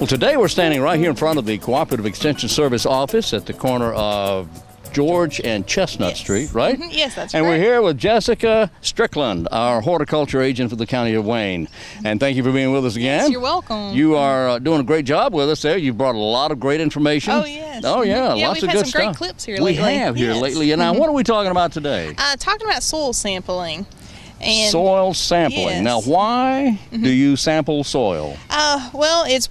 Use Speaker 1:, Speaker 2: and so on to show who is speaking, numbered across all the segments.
Speaker 1: Well, today we're standing right here in front of the Cooperative Extension Service office at the corner of George and Chestnut Street, right?
Speaker 2: Yes, that's right.
Speaker 1: And we're here with Jessica Strickland, our horticulture agent for the County of Wayne. And thank you for being with us again.
Speaker 2: Yes, you're welcome.
Speaker 1: You are doing a great job with us there. You've brought a lot of great information.
Speaker 2: Oh, yes.
Speaker 1: Oh, yeah, lots of good stuff.
Speaker 2: We've had some great clips here lately.
Speaker 1: We have here lately. And now, what are we talking about today?
Speaker 2: Talking about soil sampling. And
Speaker 1: soil sampling.
Speaker 2: Yes.
Speaker 1: Now, why do you sample soil?
Speaker 2: Well, it's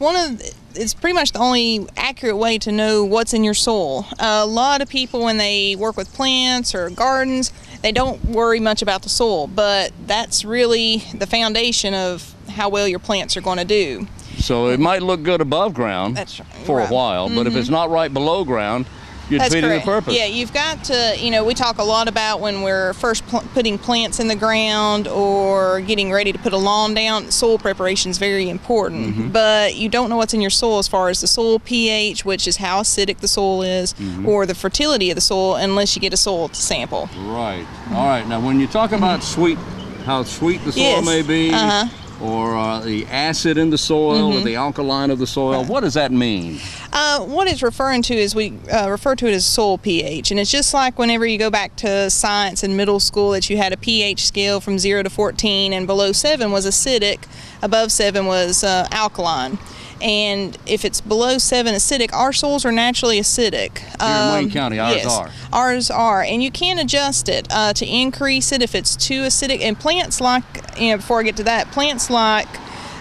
Speaker 2: pretty much the only accurate way to know what's in your soil. A lot of people, when they work with plants or gardens, they don't worry much about the soil, but that's really the foundation of how well your plants are going to do.
Speaker 1: So it might look good above ground for a while, but if it's not right below ground, you're defeating the purpose.
Speaker 2: Yeah, you've got to, we talk a lot about when we're first putting plants in the ground or getting ready to put a lawn down, soil preparation is very important. But you don't know what's in your soil as far as the soil pH, which is how acidic the soil is, or the fertility of the soil, unless you get a soil to sample.
Speaker 1: Right. All right. Now, when you talk about how sweet the soil may be, or the acid in the soil, or the alkaline of the soil, what does that mean?
Speaker 2: What it's referring to is we refer to it as soil pH, and it's just like whenever you go back to science in middle school that you had a pH scale from 0 to 14, and below 7 was acidic, above 7 was alkaline. And if it's below 7 acidic, our soils are naturally acidic.
Speaker 1: Here in Wayne County, ours are.
Speaker 2: Ours are, and you can adjust it to increase it if it's too acidic. And plants like, before I get to that, plants like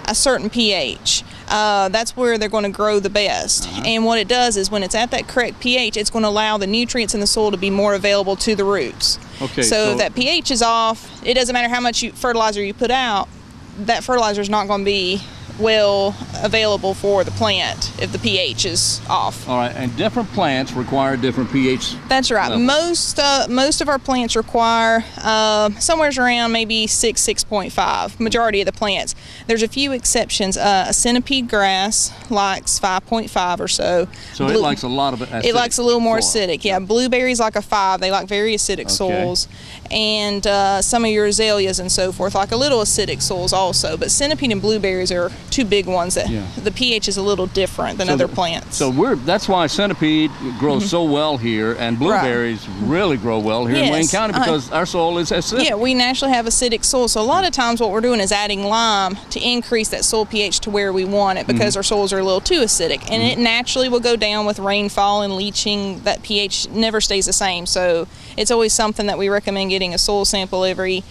Speaker 2: a certain pH. That's where they're going to grow the best. And what it does is when it's at that correct pH, it's going to allow the nutrients in the soil to be more available to the roots. Okay. So if that pH is off, it doesn't matter how much fertilizer you put out, that fertilizer is not going to be well available for the plant if the pH is off.
Speaker 1: All right, and different plants require different pH.
Speaker 2: That's right. Levels. Most of our plants require somewhere around maybe 6.5. Majority of the plants. There's a few exceptions. A centipede grass likes 5.5 or so.
Speaker 1: So it likes a lot of acidic.
Speaker 2: It likes a little more acidic. Yeah, blueberries like a 5. They like very acidic soils, and some of your azaleas and so forth like a little acidic soils also. But centipede and blueberries are two big ones that the pH is a little different than other plants.
Speaker 1: So that's why centipede grows so well here, and blueberries really grow well here in Wayne County because our soil is acidic. Yeah,
Speaker 2: we naturally have acidic soil. So a lot of times what we're doing is adding lime to increase that soil pH to where we want it because our soils are a little too acidic. And it naturally will go down with rainfall and leaching. That pH never stays the same. So it's always something that we recommend getting a soil sample every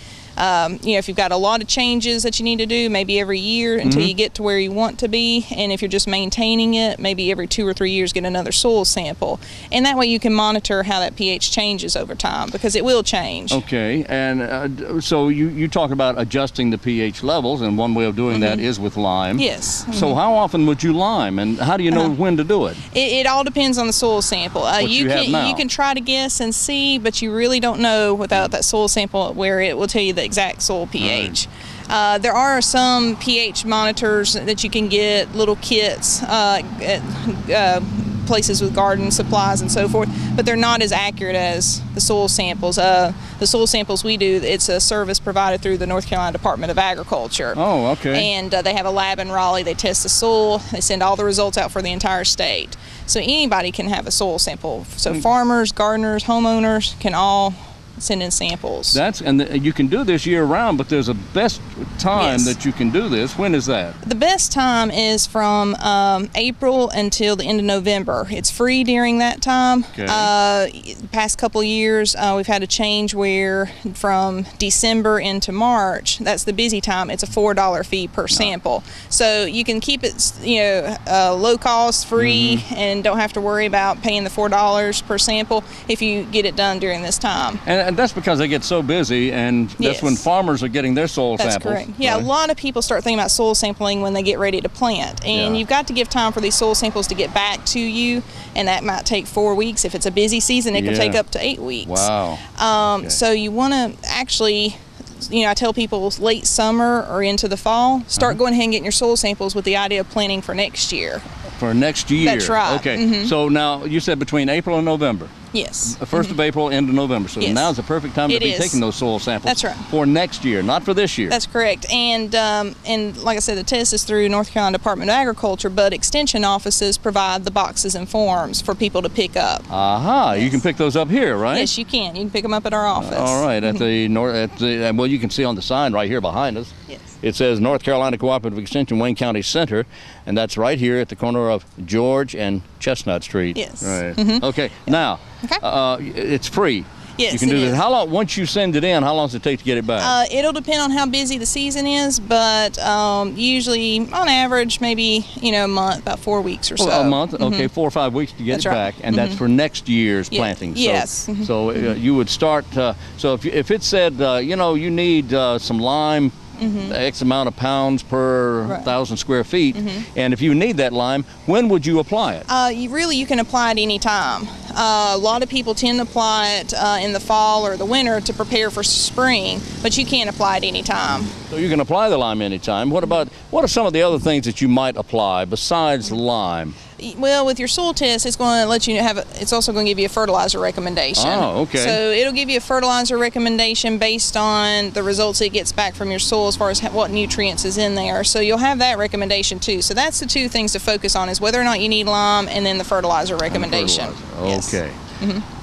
Speaker 2: if you've got a lot of changes that you need to do, maybe every year until you get to where you want to be, and if you're just maintaining it, maybe every 2 or 3 years get another soil sample, and that way you can monitor how that pH changes over time because it will change.
Speaker 1: Okay, and so you talk about adjusting the pH levels, and one way of doing that is with lime.
Speaker 2: Yes.
Speaker 1: So how often would you lime, and how do you know when to do it?
Speaker 2: It all depends on the soil sample. You can try to guess and see, but you really don't know without that soil sample where it will tell you the exact soil pH. There are some pH monitors that you can get, little kits at places with garden supplies and so forth, but they're not as accurate as the soil samples. The soil samples we do, it's a service provided through the North Carolina Department of Agriculture.
Speaker 1: Oh, okay.
Speaker 2: And they have a lab in Raleigh. They test the soil. They send all the results out for the entire state. So anybody can have a soil sample. So farmers, gardeners, homeowners can all send in samples.
Speaker 1: And you can do this year round, but there's a best time that you can do this. When is that?
Speaker 2: The best time is from April until the end of November. It's free during that time. The past couple of years we've had a change where from December into March, that's the busy time, it's a $4 fee per sample. So you can keep it low cost, free, and don't have to worry about paying the $4 per sample if you get it done during this time.
Speaker 1: And that's because they get so busy, and that's when farmers are getting their soil samples.
Speaker 2: That's correct. Yeah, a lot of people start thinking about soil sampling when they get ready to plant, and you've got to give time for these soil samples to get back to you, and that might take 4 weeks. If it's a busy season, it can take up to 8 weeks.
Speaker 1: Wow.
Speaker 2: So you want to actually, I tell people late summer or into the fall, start going ahead and getting your soil samples with the idea of planting for next year.
Speaker 1: For next year.
Speaker 2: That's right.
Speaker 1: Okay. So now you said between April and November.
Speaker 2: Yes.
Speaker 1: 1st of April, end of November. So now's the perfect time to be taking those soil samples.
Speaker 2: That's right.
Speaker 1: For next year, not for this year.
Speaker 2: That's correct. And like I said, the test is through North Carolina Department of Agriculture, but extension offices provide the boxes and forms for people to pick up.
Speaker 1: Aha! You can pick those up here, right?
Speaker 2: Yes, you can. You can pick them up at our office.
Speaker 1: All right. At the well, you can see on the sign right here behind us.
Speaker 2: Yes.
Speaker 1: It says North Carolina Cooperative Extension, Wayne County Center, and that's right here at the corner of George and Chestnut Street.
Speaker 2: Yes.
Speaker 1: Right. Okay. Now, it's free.
Speaker 2: Yes,
Speaker 1: you can do this. How long? Once you send it in, how long does it take to get it back?
Speaker 2: It'll depend on how busy the season is, but usually, on average, maybe a month, about 4 weeks or so.
Speaker 1: A month. Okay, 4 or 5 weeks to get it back, and that's for next year's planting.
Speaker 2: Yes.
Speaker 1: So you would start. So if it said, you need some lime. X amount of pounds per 1,000 square feet, and if you need that lime, when would you apply it?
Speaker 2: You can apply it any time. A lot of people tend to apply it in the fall or the winter to prepare for spring, but you can apply it any time.
Speaker 1: So you can apply the lime anytime. What are some of the other things that you might apply besides lime?
Speaker 2: Well, with your soil test, it's going to let you it's also going to give you a fertilizer recommendation.
Speaker 1: Oh, okay.
Speaker 2: So it'll give you a fertilizer recommendation based on the results it gets back from your soil as far as what nutrients is in there. So you'll have that recommendation too. So that's the two things to focus on, is whether or not you need lime and then the fertilizer recommendation.
Speaker 1: Okay.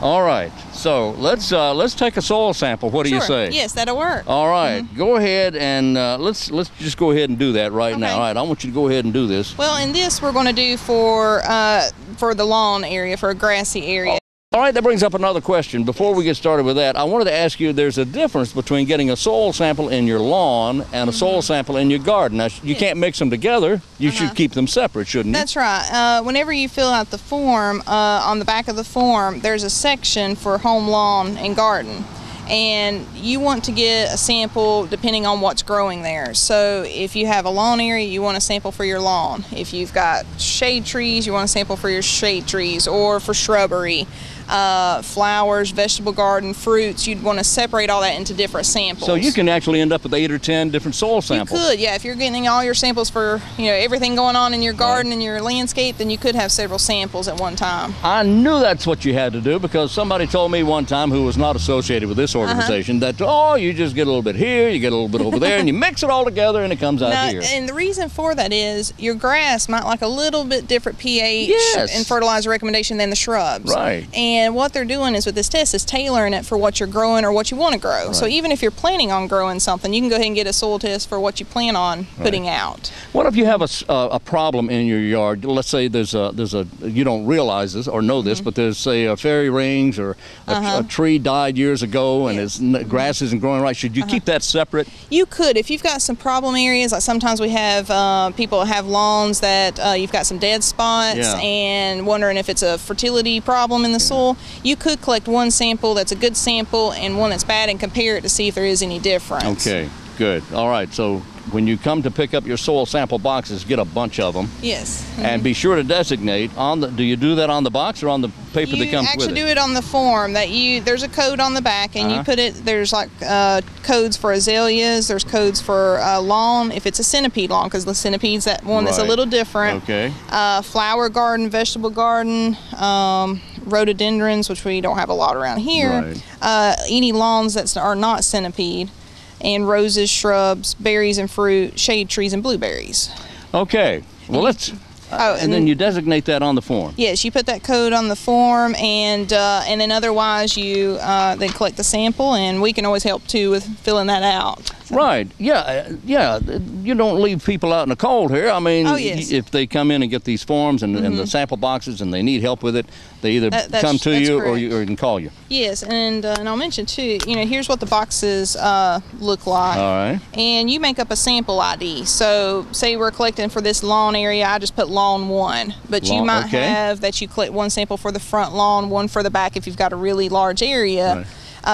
Speaker 1: All right. So let's take a soil sample. What do you say?
Speaker 2: Yes, that'll work.
Speaker 1: All right. Go ahead and let's just go ahead and do that right now. All right. I want you to go ahead and do this.
Speaker 2: Well, in this we're going to do for the lawn area, for a grassy area.
Speaker 1: All right, that brings up another question. Before we get started with that, I wanted to ask you, there's a difference between getting a soil sample in your lawn and a soil sample in your garden. Now, you can't mix them together. You should keep them separate, shouldn't you?
Speaker 2: That's right. Whenever you fill out the form, on the back of the form, there's a section for home, lawn, and garden. And you want to get a sample depending on what's growing there. So if you have a lawn area, you want a sample for your lawn. If you've got shade trees, you want a sample for your shade trees, or for shrubbery. Flowers, vegetable garden, fruits, you'd want to separate all that into different samples.
Speaker 1: So you can actually end up with 8 or 10 different soil samples.
Speaker 2: You could, yeah. If you're getting all your samples for everything going on in your garden and your landscape, then you could have several samples at one time.
Speaker 1: I knew that's what you had to do, because somebody told me one time, who was not associated with this organization, that you just get a little bit here, you get a little bit over there, and you mix it all together and it comes out here.
Speaker 2: And the reason for that is your grass might like a little bit different pH and fertilizer recommendation than the shrubs.
Speaker 1: Right.
Speaker 2: And what they're doing is, with this test, is tailoring it for what you're growing or what you want to grow. Right. So even if you're planning on growing something, you can go ahead and get a soil test for what you plan on putting out.
Speaker 1: What if you have a problem in your yard? Let's say there's a you don't realize this or know this, but there's, say, a fairy rings or a tree died years ago and its grass isn't growing right. Should you keep that separate? You
Speaker 2: could, if you've got some problem areas. Like sometimes we have people have lawns that you've got some dead spots and wondering if it's a fertility problem in the soil. You could collect one sample that's a good sample and one that's bad and compare it to see if there is any difference.
Speaker 1: Okay, good. All right, so when you come to pick up your soil sample boxes, get a bunch of them.
Speaker 2: Yes.
Speaker 1: And be sure to designate on the, do you do that on the box or on the paper that comes with it?
Speaker 2: You actually do it on the form. There's a code on the back, and you put it, there's like codes for azaleas, there's codes for lawn, if it's a centipede lawn, because the centipede's that one that's a little different.
Speaker 1: Okay.
Speaker 2: Flower garden, vegetable garden, rhododendrons, which we don't have a lot around here. Right. Any lawns that are not centipede, and roses, shrubs, berries and fruit, shade trees, and blueberries.
Speaker 1: Okay, well let's, and then you designate that on the form.
Speaker 2: Yes, you put that code on the form, and then otherwise you then collect the sample, and we can always help too with filling that out. So.
Speaker 1: Right, yeah, you don't leave people out in the cold here. I mean, if they come in and get these forms and the sample boxes and they need help with it, they either come to you or you can call you.
Speaker 2: Yes, and I'll mention too, here's what the boxes look like.
Speaker 1: All right.
Speaker 2: And you make up a sample ID. So say we're collecting for this lawn area, I just put lawn 1, but you might have that you collect one sample for the front lawn, one for the back if you've got a really large area. Right.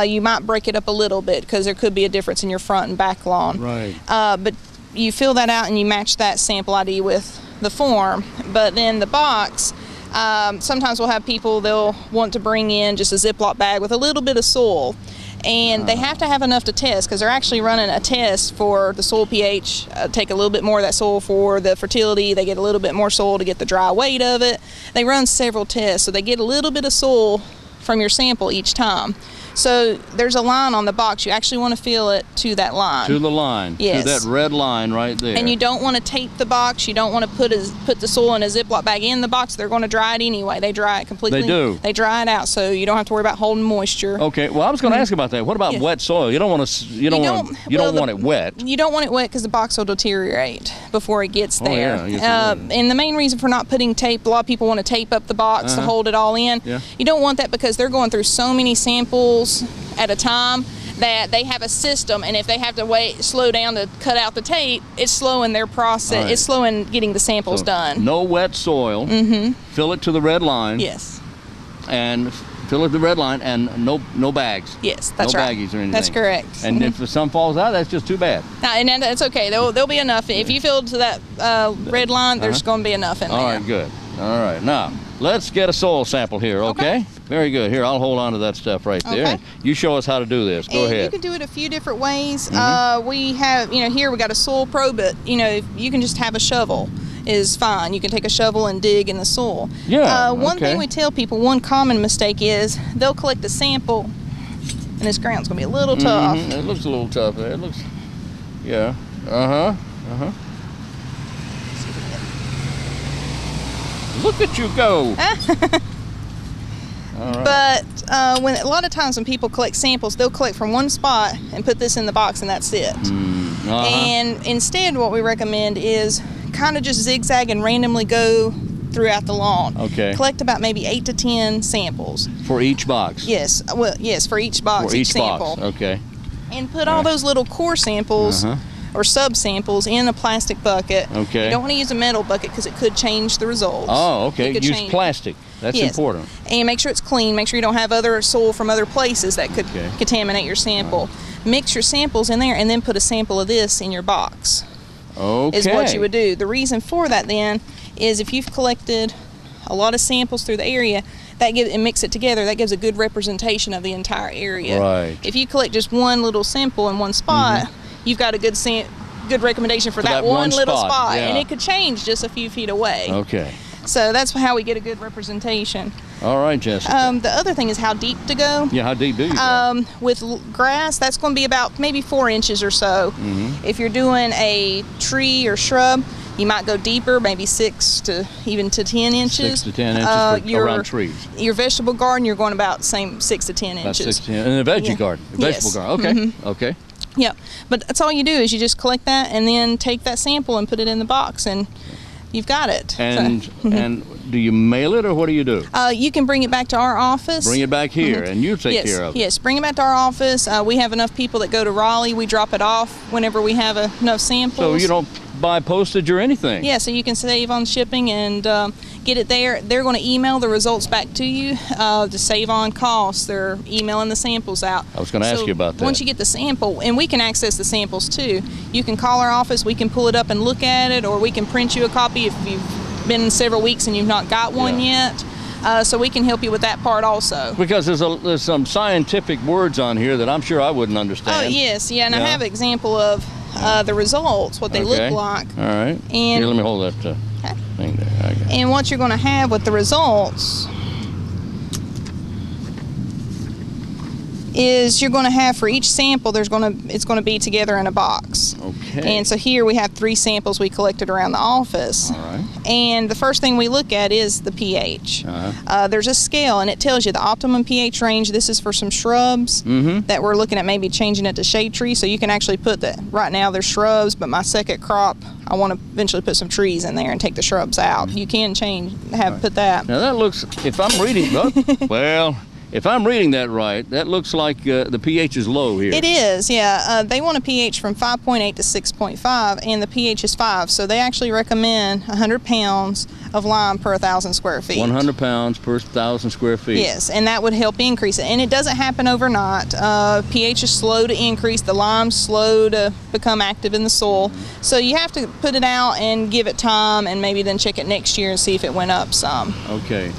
Speaker 2: You might break it up a little bit because there could be a difference in your front and back lawn.
Speaker 1: Right.
Speaker 2: But you fill that out and you match that sample ID with the form. But then the box, sometimes we'll have people, they'll want to bring in just a Ziploc bag with a little bit of soil. And they have to have enough to test, because they're actually running a test for the soil pH, take a little bit more of that soil for the fertility, they get a little bit more soil to get the dry weight of it. They run several tests, so they get a little bit of soil from your sample each time. So there's a line on the box. You actually want to fill it to that line.
Speaker 1: To the line.
Speaker 2: Yes.
Speaker 1: To that red line right there.
Speaker 2: And you don't want to tape the box. You don't want to put the soil in a Ziploc bag in the box. They're going to dry it anyway. They dry it completely.
Speaker 1: They do.
Speaker 2: They dry it out, so you don't have to worry about holding moisture.
Speaker 1: Okay. Well, I was going to ask about that. What about wet soil? You don't want to. You don't want it wet.
Speaker 2: You don't want it wet because the box will deteriorate before it gets there.
Speaker 1: Oh, yeah.
Speaker 2: And the main reason for not putting tape, a lot of people want to tape up the box to hold it all in.
Speaker 1: Yeah.
Speaker 2: You don't want that, because they're going through so many samples at a time that they have a system, and if they have to slow down to cut out the tape, it's slowing their process. Right. It's slowing getting the samples done.
Speaker 1: No wet soil. Fill it to the red line.
Speaker 2: Yes.
Speaker 1: And fill it to the red line, and no bags.
Speaker 2: Yes, that's right.
Speaker 1: No baggies or anything.
Speaker 2: That's correct.
Speaker 1: And if some falls out, that's just too bad.
Speaker 2: And that's okay. There'll be enough. If you fill to that red line, there's going to be enough in there.
Speaker 1: All right, good. All right, now let's get a soil sample here, okay? Very good. Here, I'll hold on to that stuff right there.
Speaker 2: Okay.
Speaker 1: You show us how to do this. Go ahead.
Speaker 2: You can do it a few different ways. We have, here we got a soil probe, but you can just have a shovel is fine. You can take a shovel and dig in the soil.
Speaker 1: Yeah.
Speaker 2: One thing we tell people, one common mistake is they'll collect a sample, and this ground's gonna be a little tough.
Speaker 1: It looks a little tough there. It looks, yeah. Look at you go. All right.
Speaker 2: But when a lot of times when people collect samples, they'll collect from one spot and put this in the box, and that's it. And instead, what we recommend is kind of just zigzag and randomly go throughout the lawn.
Speaker 1: Okay.
Speaker 2: Collect about maybe 8 to 10 samples.
Speaker 1: For each box?
Speaker 2: Yes. Well, yes, for each box,
Speaker 1: for each
Speaker 2: sample.
Speaker 1: Box. Okay.
Speaker 2: And put all those little core samples or sub-samples in a plastic bucket.
Speaker 1: Okay.
Speaker 2: You don't want to use a metal bucket because it could change the results.
Speaker 1: Oh, okay. Use plastic. That's important.
Speaker 2: And make sure it's clean. Make sure you don't have other soil from other places that could contaminate your sample. Mix your samples in there, and then put a sample of this in your box.
Speaker 1: Okay.
Speaker 2: Is what you would do. The reason for that then is if you've collected a lot of samples through the area, and mix it together, that gives a good representation of the entire area.
Speaker 1: Right.
Speaker 2: If you collect just one little sample in one spot, you've got a good recommendation for that one little spot, and it could change just a few feet away.
Speaker 1: Okay.
Speaker 2: So that's how we get a good representation.
Speaker 1: All right, Jessica.
Speaker 2: The other thing is how deep to go.
Speaker 1: Yeah, how deep do you go?
Speaker 2: With grass, that's going to be about maybe 4 inches or so. If you're doing a tree or shrub, you might go deeper, maybe 6 to even to 10 inches.
Speaker 1: 6 to 10 inches around trees.
Speaker 2: Your vegetable garden, you're going about the same 6 to 10 inches.
Speaker 1: About 6 to 10. And the veggie garden. Vegetable garden. Okay. Okay.
Speaker 2: Yep. But that's all you do is you just collect that and then take that sample and put it in the box, and you've got it.
Speaker 1: And and do you mail it, or what do you do?
Speaker 2: You can bring it back to our office.
Speaker 1: Bring it back here, and you take care of it.
Speaker 2: Yes, bring it back to our office. We have enough people that go to Raleigh. We drop it off whenever we have enough samples.
Speaker 1: So you don't buy postage or anything?
Speaker 2: Yeah, so you can save on shipping and get it there. They're going to email the results back to you to save on costs. They're emailing the samples out.
Speaker 1: I was going to ask you about that.
Speaker 2: Once you get the sample, and we can access the samples too, you can call our office, we can pull it up and look at it, or we can print you a copy if you've been several weeks and you've not got one yet. So we can help you with that part also. Because
Speaker 1: there's some scientific words on here that I'm sure I wouldn't understand.
Speaker 2: Oh, yes, and I have an example of the results, what they look like.
Speaker 1: All right.
Speaker 2: And
Speaker 1: here, let me hold that thing there.
Speaker 2: And what you're going to have with the results is you're going to have for each sample, it's going to be together in a box.
Speaker 1: Okay.
Speaker 2: And so here we have 3 samples we collected around the office.
Speaker 1: All right.
Speaker 2: And the first thing we look at is the pH. There's a scale, and it tells you the optimum pH range. This is for some shrubs that we're looking at maybe changing it to shade tree. So you can actually put that. Right now there's shrubs, but my second crop, I want to eventually put some trees in there and take the shrubs out. You can put that.
Speaker 1: Now that looks, if I'm reading, well, if I'm reading that right, that looks like the pH is low here.
Speaker 2: It is, yeah. They want a pH from 5.8 to 6.5, and the pH is 5. So they actually recommend 100 pounds of lime per 1,000 square feet. 100
Speaker 1: pounds per 1,000 square feet.
Speaker 2: Yes, and that would help increase it. And it doesn't happen overnight. pH is slow to increase. The lime's slow to become active in the soil. So you have to put it out and give it time, and maybe then check it next year and see if it went up some.
Speaker 1: Okay.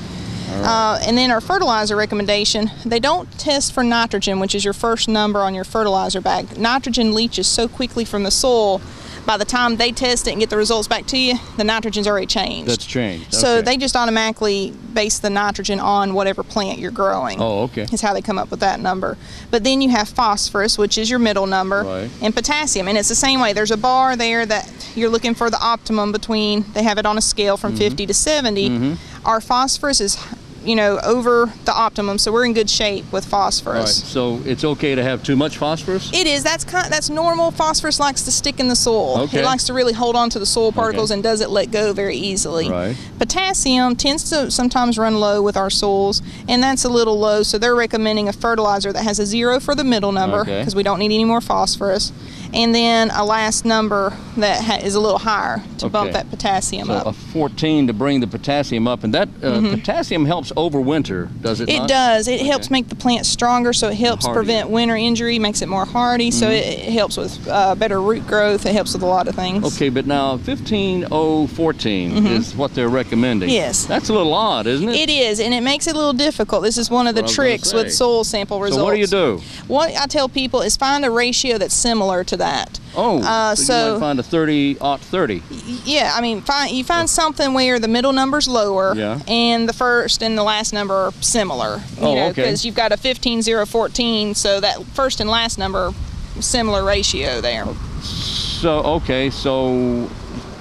Speaker 2: And then our fertilizer recommendation, they don't test for nitrogen, which is your first number on your fertilizer bag. Nitrogen leaches so quickly from the soil. By the time they test it and get the results back to you, the nitrogen's already changed.
Speaker 1: That's changed. Okay.
Speaker 2: So they just automatically base the nitrogen on whatever plant you're growing.
Speaker 1: Oh, okay.
Speaker 2: Is how they come up with that number. But then you have phosphorus, which is your middle number,
Speaker 1: right, and
Speaker 2: potassium. And it's the same way. There's a bar there that you're looking for the optimum between, they have it on a scale from 50 to 70. Our phosphorus is, you know, over the optimum, so we're in good shape with phosphorus.
Speaker 1: Right. So it's okay to have too much phosphorus?
Speaker 2: It is. That's normal. Phosphorus likes to stick in the soil.
Speaker 1: Okay.
Speaker 2: It likes to really hold on to the soil particles and doesn't let go very easily.
Speaker 1: Right.
Speaker 2: Potassium tends to sometimes run low with our soils, and that's a little low, so they're recommending a fertilizer that has a 0 for the middle number, because we don't need any more phosphorus, and then a last number that is a little higher to bump that potassium up.
Speaker 1: So a 14 to bring the potassium up, and that potassium helps overwinter, does it not?
Speaker 2: It does. It helps make the plant stronger, so it helps prevent winter injury, makes it more hardy, so it helps with better root growth. It helps with a lot of things.
Speaker 1: Okay, but now 15014 is what they're recommending.
Speaker 2: Yes.
Speaker 1: That's a little odd, isn't it?
Speaker 2: It is, and it makes it a little difficult. This is one of the tricks with soil sample results.
Speaker 1: So what do you do?
Speaker 2: What I tell people is find a ratio that's similar to that.
Speaker 1: Oh, so you might find a 30-30.
Speaker 2: Yeah, I mean, you find something where the middle number's lower, and the first and the last number are similar. You know, because you've got a 15-0-14, so that first and last number, similar ratio there.
Speaker 1: So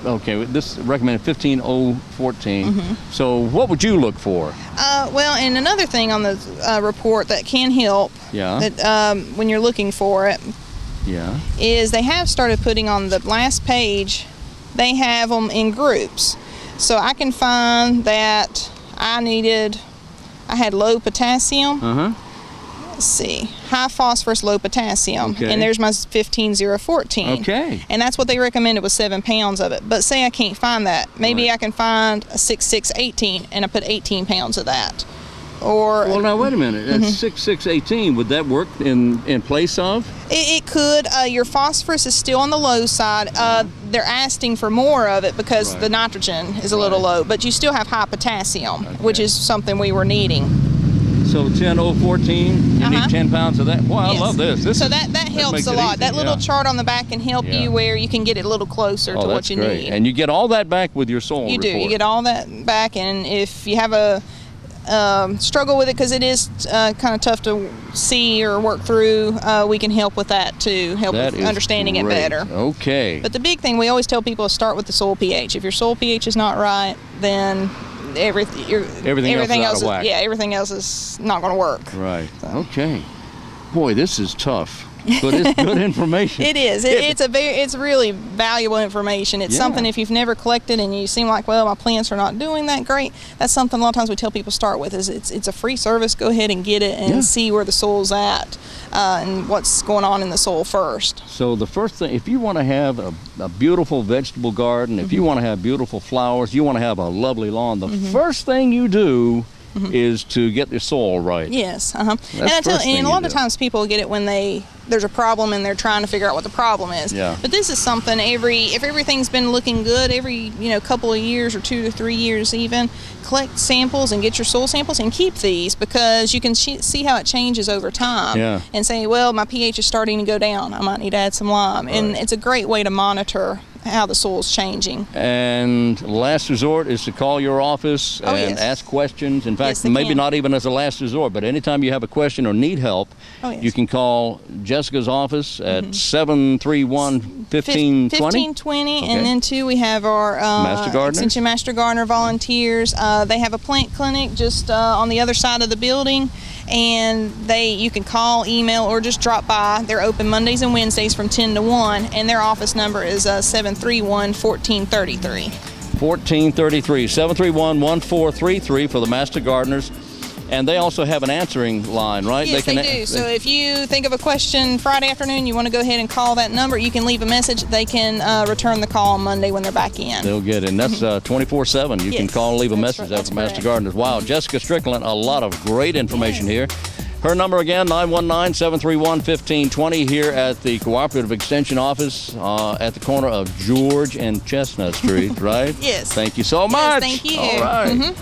Speaker 1: this recommended 15-0-14. So what would you look for?
Speaker 2: Well, and another thing on the report that can help, that when you're looking for it, is they have started putting on the last page, they have them in groups. So I can find that I had low potassium. Let's see, high phosphorus, low potassium, and there's my 15-0-14. Okay. And that's what they recommended was 7 pounds of it. But say I can't find that, maybe I can find a 6-6-18, and I put 18 pounds of that. Or
Speaker 1: well, now wait a minute. That's 6-6-18. Would that work in place of?
Speaker 2: It could. Your phosphorus is still on the low side. They're asking for more of it because the nitrogen is a little low, but you still have high potassium, which is something we were needing.
Speaker 1: So 10-0-14, you need 10 pounds of that. Boy, I love this.
Speaker 2: So that helps a lot. That little chart on the back can help you where you can get it a little closer to what you need.
Speaker 1: And you get all that back with your soil report.
Speaker 2: You do. You get all that back, and if you have a struggle with it because it is kind of tough to see or work through, we can help with that too, help with understanding it better. Okay. But the big thing we always tell people is start with the soil pH. If your soil pH is not right, then everything else is whack. Yeah, everything else is not going to work. Right. So. Okay.
Speaker 1: Boy, this is tough. But it's good information.
Speaker 2: It is. It's really valuable information. It's something if you've never collected and you seem like, well, my plants are not doing that great. That's something a lot of times we tell people start with. Is it's a free service. Go ahead and get it and see where the soil's at and what's going on in the soil first. So the first thing, if you want to have a beautiful vegetable garden, if you want to have beautiful flowers, you want to have a lovely lawn, the first thing you do is to get the soil right. Yes. And a lot of times people get it when there's a problem and they're trying to figure out what the problem is. Yeah. But this is something if everything's been looking good every couple of years or 2 to 3 years even, collect samples and get your soil samples and keep these because you can see how it changes over time. Yeah. And say, well, my pH is starting to go down. I might need to add some lime. Right. And it's a great way to monitor how the soil's changing. And last resort is to call your office and ask questions. In fact, maybe not even as a last resort, but anytime you have a question or need help, you can call Jessica's office at 731-1520. 1520, and then too we have our Extension Master Gardener volunteers. They have a plant clinic just on the other side of the building, and you can call, email, or just drop by. They're open Mondays and Wednesdays from 10 to 1, and their office number is 731-1433. 1433, 731-1433 for the Master Gardeners. And they also have an answering line, right? Yes, they do. So if you think of a question Friday afternoon, you want to go ahead and call that number, you can leave a message. They can return the call on Monday when they're back in. They'll get it. And that's 24/7. You can call and leave a message after Master Gardeners. Wow, Jessica Strickland, a lot of great information here. Her number again, 919-731-1520 here at the Cooperative Extension Office at the corner of George and Chestnut Street, right? Yes. Thank you so much. Yes, thank you. All right.